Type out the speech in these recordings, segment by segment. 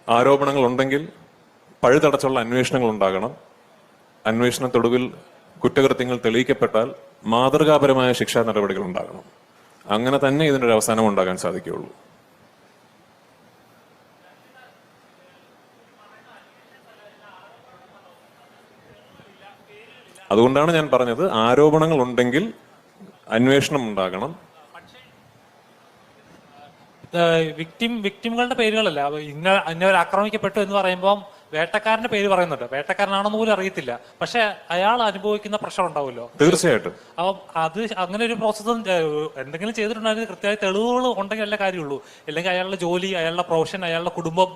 ആരോപണങ്ങൾ ഉണ്ടെങ്കിൽ പഴുതടച്ചുള്ള അന്വേഷണങ്ങൾ ഉണ്ടാകണം. അന്വേഷണത്തൊടുവിൽ കുറ്റകൃത്യങ്ങൾ തെളിയിക്കപ്പെട്ടാൽ മാതൃകാപരമായ ശിക്ഷാ നടപടികൾ ഉണ്ടാകണം. അങ്ങനെ തന്നെ ഇതിനൊരു അവസാനം ഉണ്ടാകാൻ സാധിക്കുകയുള്ളൂ. അതുകൊണ്ടാണ് ഞാൻ പറഞ്ഞത്, ആരോപണങ്ങൾ ഉണ്ടെങ്കിൽ അന്വേഷണം ഉണ്ടാകണം. വിക്ടിമുകളുടെ പേരുകളല്ല, ഇന്നവർ ആക്രമിക്കപ്പെട്ടു എന്ന് പറയുമ്പോൾ വേട്ടക്കാരന്റെ പേര് പറയുന്നുണ്ട്. വേട്ടക്കാരനാണെന്ന് പോലും അറിയത്തില്ല, പക്ഷെ അയാൾ അനുഭവിക്കുന്ന പ്രഷർ ഉണ്ടാവുമല്ലോ. തീർച്ചയായിട്ടും. അപ്പം അത് അങ്ങനെ ഒരു പ്രോസസ്സ് എന്തെങ്കിലും ചെയ്തിട്ടുണ്ടെങ്കിൽ കൃത്യമായി തെളിവുകൾ ഉണ്ടെങ്കിൽ എല്ലാ കാര്യമുള്ളൂ. അല്ലെങ്കിൽ അയാളുടെ ജോലി, അയാളുടെ പ്രൊഫഷൻ, അയാളുടെ കുടുംബം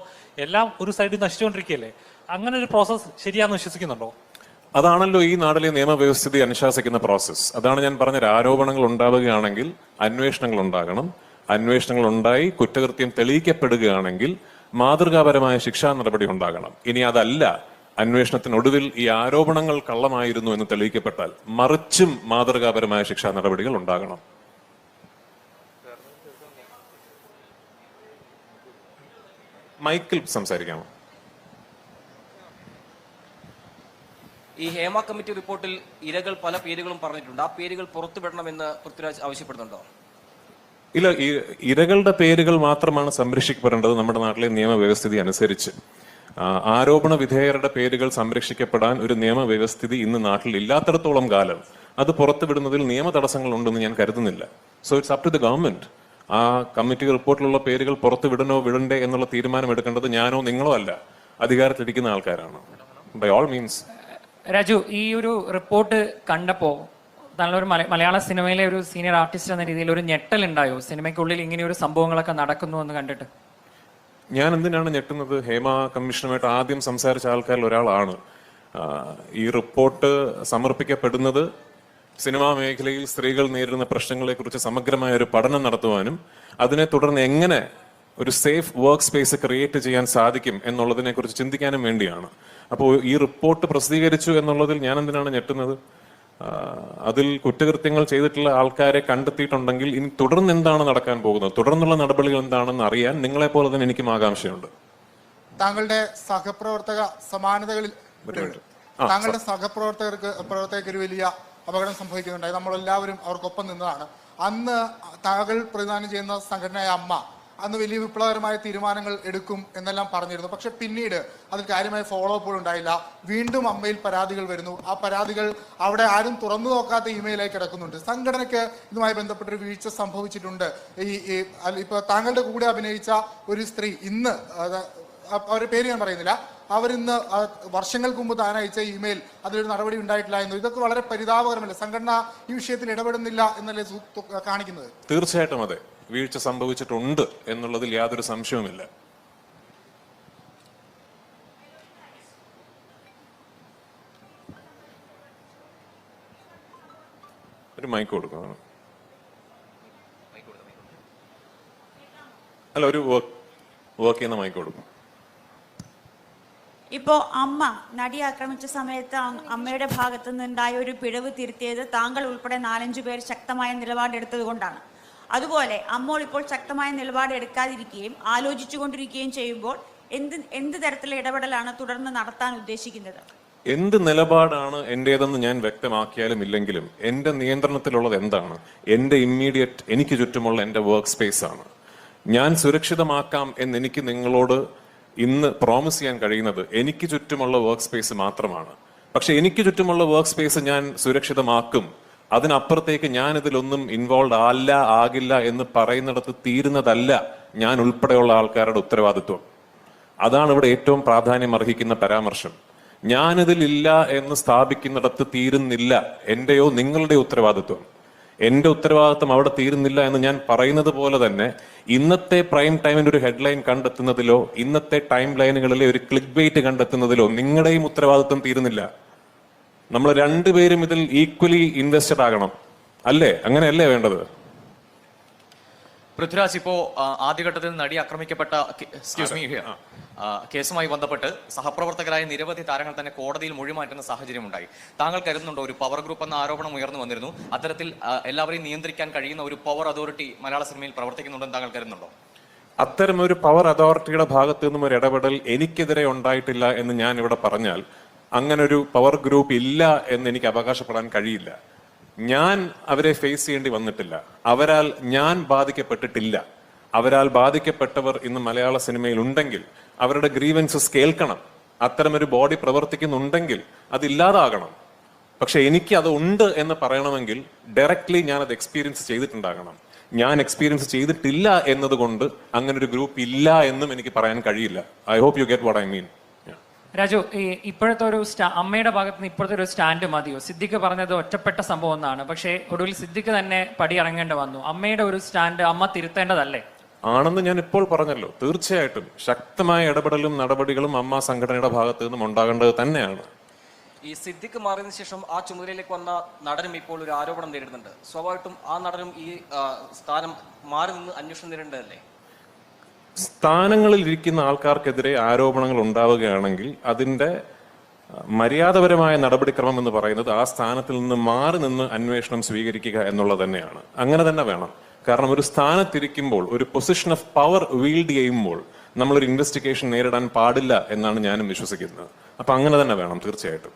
എല്ലാം ഒരു സൈഡിൽ നശിച്ചുകൊണ്ടിരിക്കുകയല്ലേ. അങ്ങനെ ഒരു പ്രോസസ്സ് ശരിയാണെന്ന് വിശ്വസിക്കുന്നുണ്ടോ? അതാണല്ലോ ഈ നാട്ടിലെ നിയമവ്യവസ്ഥിതി അനുശാസിക്കുന്ന പ്രോസസ്സ്. അതാണ് ഞാൻ പറഞ്ഞത്, ആരോപണങ്ങൾ ഉണ്ടാവുകയാണെങ്കിൽ അന്വേഷണങ്ങൾ ഉണ്ടാകണം. അന്വേഷണങ്ങൾ ഉണ്ടായി കുറ്റകൃത്യം തെളിയിക്കപ്പെടുകയാണെങ്കിൽ മാതൃകാപരമായ ശിക്ഷാ നടപടി ഉണ്ടാകണം. ഇനി അതല്ല, അന്വേഷണത്തിനൊടുവിൽ ഈ ആരോപണങ്ങൾ കള്ളമായിരുന്നു എന്ന് തെളിയിക്കപ്പെട്ടാൽ മറിച്ചും മാതൃകാപരമായ ശിക്ഷാ നടപടികൾ ഉണ്ടാകണം. മൈക്കിൽ സംസാരിക്കാമോ? ഈ ഹേമ കമ്മിറ്റി റിപ്പോർട്ടിൽ ഇരകൾ പല പേരുകളും പറഞ്ഞിട്ടുണ്ട്. ആ പേരുകൾ പുറത്തുവിടണമെന്ന് പൃഥ്വിരാജ് ആവശ്യപ്പെടുന്നുണ്ടോ? ഇല്ല, ഈ ഇരകളുടെ പേരുകൾ മാത്രമാണ് സംരക്ഷിക്കപ്പെടേണ്ടത് നമ്മുടെ നാട്ടിലെ നിയമവ്യവസ്ഥിതി അനുസരിച്ച്. ആരോപണ വിധേയരുടെ പേരുകൾ സംരക്ഷിക്കപ്പെടാൻ ഒരു നിയമവ്യവസ്ഥിതി ഇന്ന് നാട്ടിൽ ഇല്ലാത്തിടത്തോളം കാലം അത് പുറത്തുവിടുന്നതിൽ നിയമ തടസ്സങ്ങൾ ഉണ്ടെന്ന് ഞാൻ കരുതുന്നില്ല. So it's up to the government. ആ കമ്മിറ്റി റിപ്പോർട്ടിലുള്ള പേരുകൾ പുറത്തുവിടണോ വിടണ്ടേ എന്നുള്ള തീരുമാനം എടുക്കേണ്ടത് ഞാനോ നിങ്ങളോ അല്ല, അധികാരത്തിലിരിക്കുന്ന ആൾക്കാരാണ്. By all means. രാജു, ഈ ഒരു റിപ്പോർട്ട് കണ്ടപ്പോൾ നല്ലൊരു മലയാള സിനിമയിലെ ഒരു സീനിയർ ആർട്ടിസ്റ്റ് എന്ന രീതിയിൽ ഒരു ഞെട്ടലുണ്ടായോ? സിനിമയ്ക്കുള്ളിൽ ഇങ്ങനെയൊരു സംഭവങ്ങളൊക്കെ നടക്കുന്നു എന്ന് കണ്ടിട്ട്? ഞാൻ എന്തിനാണ് ഞെട്ടുന്നത്? ഹേമ കമ്മീഷനുമായിട്ട് ആദ്യം സംസാരിച്ച ആൾക്കാരിൽ ഒരാളാണ്. ഈ റിപ്പോർട്ട് സമർപ്പിക്കപ്പെടുന്നത് സിനിമാ മേഖലയിൽ സ്ത്രീകൾ നേരിടുന്ന പ്രശ്നങ്ങളെക്കുറിച്ച് സമഗ്രമായ ഒരു പഠനം നടത്തുവാനും അതിനെ തുടർന്ന് എങ്ങനെ ഒരു സേഫ് വർക്ക് സ്പേസ് ക്രിയേറ്റ് ചെയ്യാൻ സാധിക്കും എന്നുള്ളതിനെ കുറിച്ച് ചിന്തിക്കാനും വേണ്ടിയാണ്. അപ്പോൾ ഈ റിപ്പോർട്ട് പ്രസിദ്ധീകരിച്ചു എന്നുള്ളതിൽ ഞാൻ എന്തിനാണ് ഞെട്ടുന്നത്? അതിൽ കുറ്റകൃത്യങ്ങൾ ചെയ്തിട്ടുള്ള ആൾക്കാരെ കണ്ടെത്തിയിട്ടുണ്ടെങ്കിൽ ഇനി തുടർന്ന് എന്താണ് നടക്കാൻ പോകുന്നത്, തുടർന്നുള്ള നടപടികൾ എന്താണെന്ന് അറിയാൻ നിങ്ങളെ പോലെ തന്നെ എനിക്കും ആകാംക്ഷയുണ്ട്. താങ്കളുടെ സഹപ്രവർത്തക സമാനതകളിൽ താങ്കളുടെ പ്രവർത്തകർക്ക് ഒരു വലിയ അപകടം സംഭവിക്കുന്നുണ്ടായി. നമ്മളെല്ലാവരും അവർക്കൊപ്പം നിന്നതാണ്. അന്ന് താങ്കൾ പ്രതിദാനം ചെയ്യുന്ന സംഘടനയായ അമ്മ അന്ന് വലിയ വിപ്ലവകരമായ തീരുമാനങ്ങൾ എടുക്കും എന്നെല്ലാം പറഞ്ഞിരുന്നു. പക്ഷെ പിന്നീട് അതിൽ കാര്യമായ ഫോളോ അപ്പ് ഉണ്ടായില്ല. വീണ്ടും അമ്മയിൽ പരാതികൾ വരുന്നു. ആ പരാതികൾ അവിടെ ആരും തുറന്നു നോക്കാത്ത ഇമെയിലായി കിടക്കുന്നുണ്ട്. സംഘടനയ്ക്ക് ഇതുമായി ബന്ധപ്പെട്ടൊരു വീഴ്ച സംഭവിച്ചിട്ടുണ്ട്. ഇപ്പൊ താങ്കളുടെ കൂടെ അഭിനയിച്ച ഒരു സ്ത്രീ ഇന്ന്, അവരുടെ പേര് ഞാൻ പറയുന്നില്ല, അവരിന്ന് വർഷങ്ങൾക്ക് മുമ്പ് താൻ അയച്ച ഇമെയിൽ അതിലൊരു നടപടി ഉണ്ടായിട്ടില്ല എന്ന്. ഇതൊക്കെ വളരെ പരിതാപകരമല്ല? സംഘടന ഈ വിഷയത്തിൽ ഇടപെടുന്നില്ല എന്നല്ലേ കാണിക്കുന്നത്? തീർച്ചയായിട്ടും അതെ, വീഴ്ച സംഭവിച്ചിട്ടുണ്ട് എന്നുള്ളതിൽ യാതൊരു സംശയവുമില്ല. ഒരു മൈക്ക് കൊടുക്കണം. അല്ല, ഒരു വർക്ക് ചെയ്യുന്ന മൈക്ക് കൊടുക്കും. ഇപ്പോ അമ്മ നടി ആക്രമിച്ച സമയത്ത് അമ്മയുടെ ഭാഗത്തു നിന്നുണ്ടായ ഒരു പിഴവ് തിരുത്തിയത് താങ്കൾ ഉൾപ്പെടെ 4-5 പേർ ശക്തമായ നിലപാടെടുത്തത് കൊണ്ടാണ്. അതുപോലെ അമ്മോൾ ഇപ്പോൾ ശക്തമായ നിലപാട് എടുക്കാതിരിക്കുകയും ആലോചിച്ചുകൊണ്ടിരിക്കുകയും ചെയ്യുമ്പോൾ എന്ത് തരത്തിലുള്ള ഇടപെടലാണ് തുടർന്ന് നടത്താൻ ഉദ്ദേശിക്കുന്നത്? എന്ത് നിലപാടാണ് എന്റേതെന്ന് ഞാൻ വ്യക്തമാക്കിയാലും ഇല്ലെങ്കിലും എന്റെ നിയന്ത്രണത്തിലുള്ളത് എന്താണ്? എന്റെ ഇമ്മീഡിയറ്റ്, എനിക്ക് ചുറ്റുമുള്ള എന്റെ വർക്ക് സ്പേസ് ആണ്. ഞാൻ സുരക്ഷിതമാക്കാം എന്നെനിക്ക് നിങ്ങളോട് ഇന്ന് പ്രോമിസ് ചെയ്യാൻ കഴിയുന്നത് എനിക്ക് ചുറ്റുമുള്ള വർക്ക് സ്പേസ് മാത്രമാണ്. പക്ഷെ എനിക്ക് ചുറ്റുമുള്ള വർക്ക് സ്പേസ് ഞാൻ സുരക്ഷിതമാക്കും, അതിനപ്പുറത്തേക്ക് ഞാൻ ഇതിലൊന്നും ഇൻവോൾവ് ആകില്ല എന്ന് പറയുന്നിടത്ത് തീരുന്നതല്ല ഞാൻ ഉൾപ്പെടെയുള്ള ആൾക്കാരുടെ ഉത്തരവാദിത്വം. അതാണ് ഇവിടെ ഏറ്റവും പ്രാധാന്യം അർഹിക്കുന്ന പരാമർശം. ഞാനിതിലില്ല എന്ന് സ്ഥാപിക്കുന്നിടത്ത് തീരുന്നില്ല എന്റെയോ നിങ്ങളുടെ ഉത്തരവാദിത്വം. എന്റെ ഉത്തരവാദിത്വം അവിടെ തീരുന്നില്ല എന്ന് ഞാൻ പറയുന്നത് പോലെ തന്നെ ഇന്നത്തെ പ്രൈം ടൈമിന്റെ ഒരു ഹെഡ്ലൈൻ കണ്ടെത്തുന്നതിലോ ഇന്നത്തെ ടൈം ലൈനുകളിലെ ഒരു ക്ലിക്ക് ബെയ്റ്റ് കണ്ടെത്തുന്നതിലോ നിങ്ങളുടെയും ഉത്തരവാദിത്വം തീരുന്നില്ല. നമ്മൾ രണ്ടുപേരും ഇതിൽ ഈക്വലി ഇൻവെസ്റ്റഡ് ആകണം, അല്ലേ? അങ്ങനെയല്ലേ വേണ്ടത്? പൃഥ്വിരാജ്, ഇപ്പോ ആദ്യഘട്ടത്തിൽ നടി ആക്രമിക്കപ്പെട്ട കേസുമായി ബന്ധപ്പെട്ട് സഹപ്രവർത്തകരായ നിരവധി താരങ്ങൾ തന്നെ കോടതിയിൽ മൊഴി മാറ്റുന്ന സാഹചര്യം ഉണ്ടായി. താങ്കൾ കരുതുന്നുണ്ടോ ഒരു പവർ ഗ്രൂപ്പ് എന്ന ആരോപണം ഉയർന്നു വന്നിരുന്നു, അത്തരത്തിൽ എല്ലാവരെയും നിയന്ത്രിക്കാൻ കഴിയുന്ന ഒരു പവർ അതോറിറ്റി മലയാള സിനിമയിൽ പ്രവർത്തിക്കുന്നുണ്ടെന്ന് താങ്കൾ കരുതുന്നുണ്ടോ? അത്തരമൊരു പവർ അതോറിറ്റിയുടെ ഭാഗത്തു നിന്നും ഒരു ഇടപെടൽ എനിക്കെതിരെ ഉണ്ടായിട്ടില്ല എന്ന് ഞാൻ ഇവിടെ പറഞ്ഞാൽ അങ്ങനെ ഒരു പവർ ഗ്രൂപ്പ് ഇല്ല എന്ന് എനിക്ക് അവകാശപ്പെടാൻ കഴിയില്ല. ഞാൻ അവരെ ഫേസ് ചെയ്യേണ്ടി വന്നിട്ടില്ല. അവരാൽ ഞാൻ ബാധിക്കപ്പെട്ടിട്ടില്ല. അവരാൽ ബാധിക്കപ്പെട്ടവർ ഇന്ന് മലയാള സിനിമയിൽ ഉണ്ടെങ്കിൽ അവരുടെ ഗ്രീവൻസസ് കേൾക്കണം. അത്തരമൊരു ബോഡി പ്രവർത്തിക്കുന്നുണ്ടെങ്കിൽ അത് ഇല്ലാതാകണം. പക്ഷെ എനിക്ക് അത് ഉണ്ട് എന്ന് പറയണമെങ്കിൽ ഡയറക്ട്ലി ഞാൻ അത് എക്സ്പീരിയൻസ് ചെയ്തിട്ടുണ്ടാകണം. ഞാൻ എക്സ്പീരിയൻസ് ചെയ്തിട്ടില്ല എന്നതുകൊണ്ട് അങ്ങനെ ഒരു ഗ്രൂപ്പ് ഇല്ല എന്നും എനിക്ക് പറയാൻ കഴിയില്ല. I hope you get what I mean. Raju, ഈ ഇപ്പോഴത്തെ ഒരു അമ്മയുടെ ഭാഗത്ത് നിന്ന് ഇപ്പോഴത്തെ ഒരു സ്റ്റാൻഡ് മതിയോ? സിദ്ദിഖ് പറഞ്ഞത് ഒറ്റപ്പെട്ട സംഭവം എന്നാണ്, പക്ഷേ ഒടുവിൽ സിദ്ദിഖ് തന്നെ പടി ഇറങ്ങേണ്ടി വന്നു. അമ്മയുടെ ഒരു സ്റ്റാൻഡ് അമ്മ തിരുത്തേണ്ടതല്ലേ? ആണെന്ന് ഞാൻ ഇപ്പോൾ പറഞ്ഞല്ലോ. തീർച്ചയായിട്ടും ശക്തമായ ഇടപെടലും നടപടികളും അമ്മ സംഘടനയുടെ ഭാഗത്തു നിന്നും ഉണ്ടാകേണ്ടത് തന്നെയാണ്. ഈ സിദ്ദിഖ് മാറിയതിനു ശേഷം ആ ചുമതലയിലേക്ക് വന്ന നടനും ഇപ്പോൾ ഒരു ആരോപണം നേരിടുന്നുണ്ട്. സ്വാഭാവികമായിട്ടും ആ നടനും ഈ സ്ഥാനം മാറി നിന്ന് അന്വേഷണം നേരിടേണ്ടതല്ലേ? സ്ഥാനങ്ങളിൽ ഇരിക്കുന്ന ആൾക്കാർക്കെതിരെ ആരോപണങ്ങൾ ഉണ്ടാവുകയാണെങ്കിൽ അതിന്റെ മര്യാദപരമായ നടപടിക്രമം എന്ന് പറയുന്നത് ആ സ്ഥാനത്തിൽ നിന്ന് മാറി നിന്ന് അന്വേഷണം സ്വീകരിക്കുക എന്നുള്ളത് തന്നെയാണ്. അങ്ങനെ തന്നെ വേണം. കാരണം ഒരു സ്ഥാനത്തിരിക്കുമ്പോൾ, ഒരു പൊസിഷൻ ഓഫ് പവർ വീൽഡ് ചെയ്യുമ്പോൾ നമ്മളൊരു ഇൻവെസ്റ്റിഗേഷൻ നേരിടാൻ പാടില്ല എന്നാണ് ഞാനും വിശ്വസിക്കുന്നത്. അപ്പൊ അങ്ങനെ തന്നെ വേണം തീർച്ചയായിട്ടും.